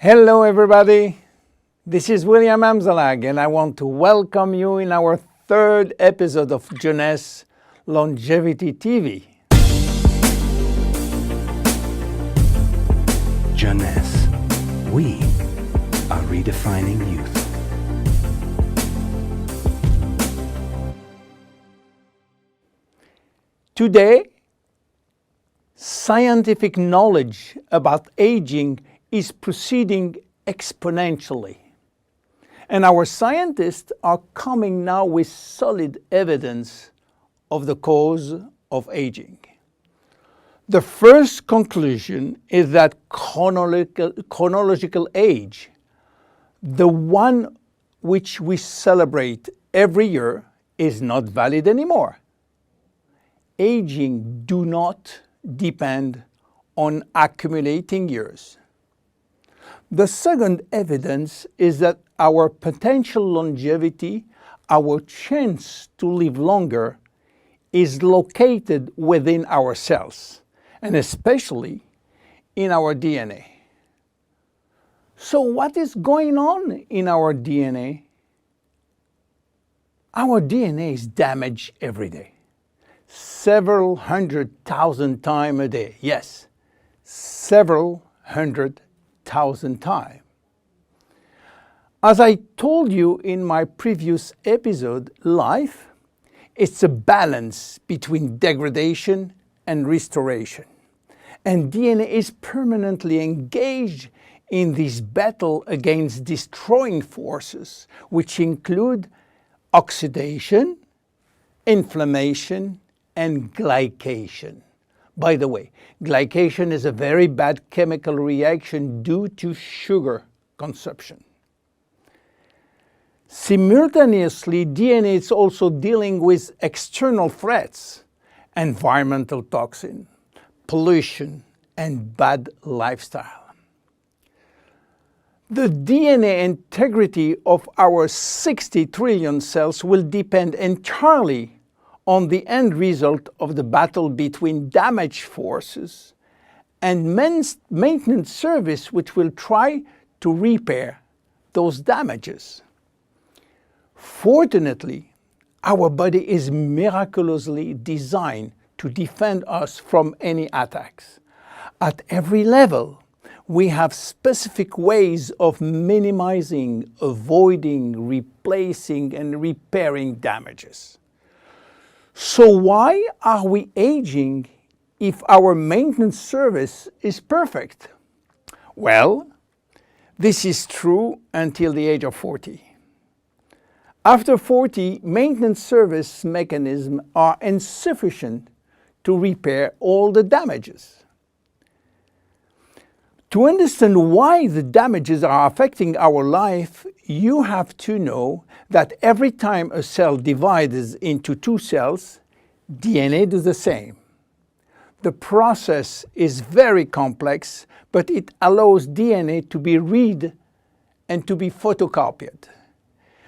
Hello everybody, this is William Amzalag and I want to welcome you in our third episode of Jeunesse Longevity TV. Jeunesse, we are redefining youth. Today, scientific knowledge about aging is proceeding exponentially. And our scientists are coming now with solid evidence of the cause of aging. The first conclusion is that chronological age, the one which we celebrate every year, is not valid anymore. Aging do not depend on accumulating years. The second evidence is that our potential longevity, our chance to live longer, is located within our cells, and especially in our DNA. So what is going on in our DNA? Our DNA is damaged every day. Several 100,000 times a day. Yes, several 100,000 times. As I told you in my previous episode, life is a balance between degradation and restoration. And DNA is permanently engaged in this battle against destroying forces, which include oxidation, inflammation, and glycation. By the way, glycation is a very bad chemical reaction due to sugar consumption. Simultaneously, DNA is also dealing with external threats, environmental toxin, pollution, and bad lifestyle. The DNA integrity of our 60 trillion cells will depend entirely on the end result of the battle between damage forces and maintenance service, which will try to repair those damages. Fortunately, our body is miraculously designed to defend us from any attacks. At every level, we have specific ways of minimizing, avoiding, replacing, and repairing damages. So why are we aging if our maintenance service is perfect? Well, this is true until the age of 40. After 40, maintenance service mechanisms are insufficient to repair all the damages. To understand why the damages are affecting our life, you have to know that every time a cell divides into two cells, DNA does the same. The process is very complex, but it allows DNA to be read and to be photocopied.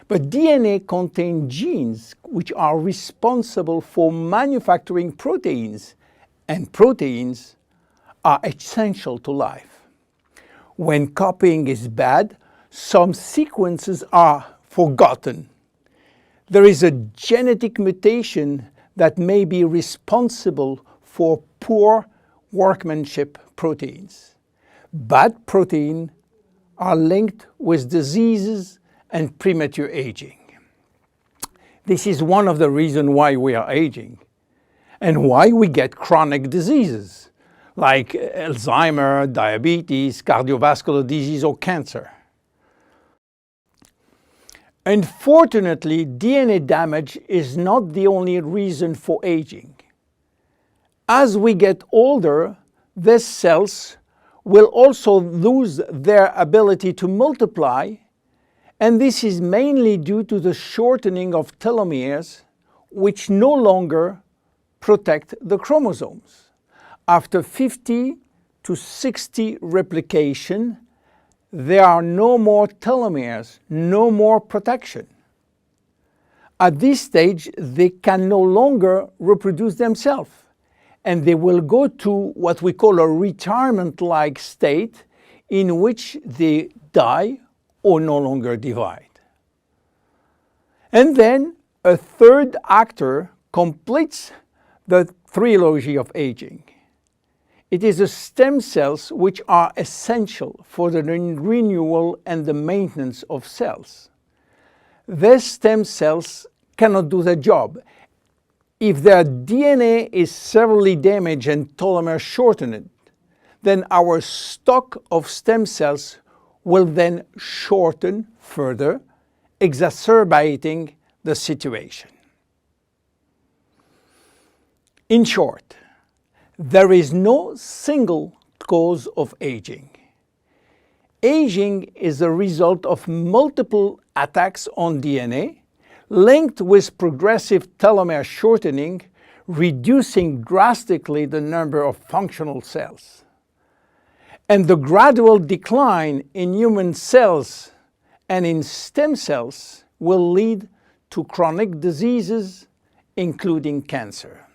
But DNA contains genes which are responsible for manufacturing proteins, and proteins are essential to life. When copying is bad, some sequences are forgotten. There is a genetic mutation that may be responsible for poor workmanship proteins. Bad proteins are linked with diseases and premature aging. This is one of the reasons why we are aging and why we get chronic diseases like Alzheimer's, diabetes, cardiovascular disease, or cancer. Unfortunately, DNA damage is not the only reason for aging. As we get older, these cells will also lose their ability to multiply, and this is mainly due to the shortening of telomeres, which no longer protect the chromosomes. After 50 to 60 replication, there are no more telomeres, no more protection. At this stage, they can no longer reproduce themselves, and they will go to what we call a retirement-like state in which they die or no longer divide. And then a third actor completes the trilogy of aging. It is the stem cells which are essential for the renewal and the maintenance of cells. These stem cells cannot do their job. If their DNA is severely damaged and telomere shortened, then our stock of stem cells will then shorten further, exacerbating the situation. In short, there is no single cause of aging. Aging is a result of multiple attacks on DNA linked with progressive telomere shortening, reducing drastically the number of functional cells. And the gradual decline in human cells and in stem cells will lead to chronic diseases, including cancer.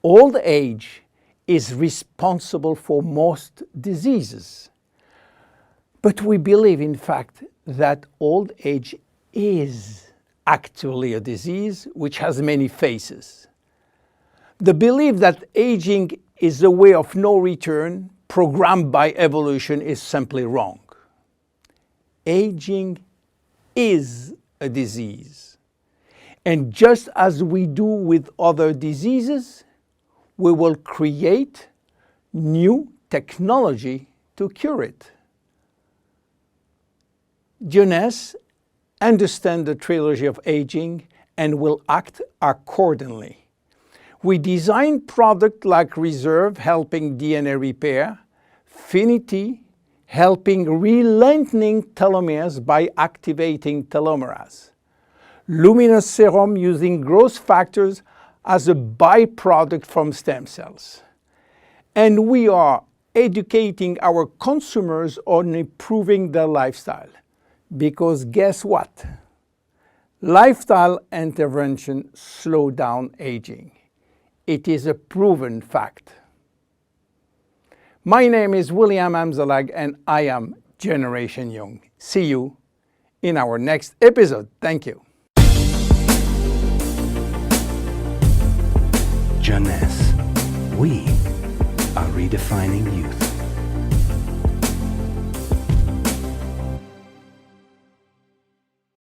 Old age is responsible for most diseases. But we believe, in fact, that old age is actually a disease which has many faces. The belief that aging is a way of no return programmed by evolution is simply wrong. Aging is a disease. And just as we do with other diseases, we will create new technology to cure it. Jeunesse understands the trilogy of aging and will act accordingly. We design products like Reserve, helping DNA repair, Finity, helping re-lengthening telomeres by activating telomerase, Luminous Serum using growth factors as a byproduct from stem cells. And we are educating our consumers on improving their lifestyle. Because guess what? Lifestyle intervention slow down aging. It is a proven fact. My name is William Amzalag and I am Generation Young. See you in our next episode. Thank you. Jeunesse. We are redefining youth.